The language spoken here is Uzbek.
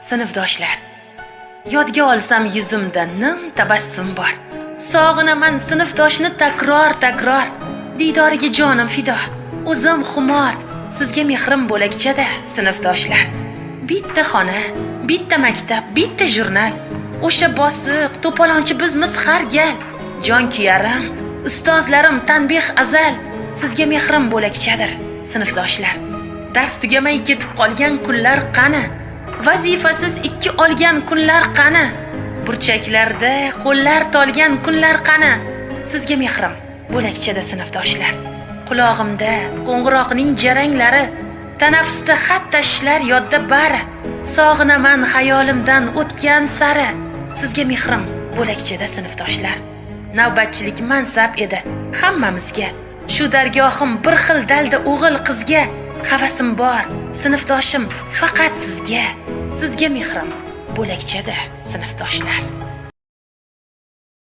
Sinfdoshlar, yodga olsam yuzimda nim tabassum bor. Sog'inaman sinfdoshni takror, diydoriga jonim fido. O'zim xumor, sizga mehrim bo'lakchada sinfdoshlar. Bitta xona, bitta maktab, bitta jurnal. O'sha bosiq, to'polonchi bizmiz har gal. Jon kuyarim, ustozlarim tanbeh azal. Sizga mehrim bo'lakchadir sinfdoshlar. Dars tugamay ketib qolgan kunlar qani? Vazifasiz 2 olgan kunlar qani? Burchaklarda qo'llar tolgan kunlar qani? Sizga mehrim bo'lakchada sinfdoshlar. Qulog'imda qo'ng'iroqning jaranglari, tanaffusda xat tashishlar yodda bari. Sog'inaman xayolimdan o'tgan sari. Sizga mehrim bo'lakchada sinfdoshlar. Navbatchilik mansab edi hammamizga. Shu dargohim bir xil dalda o'g'il qizga. Havasim bor sinfdoshim faqat sizga. Sizga mehrim bo'lakchada sinfdoshlar.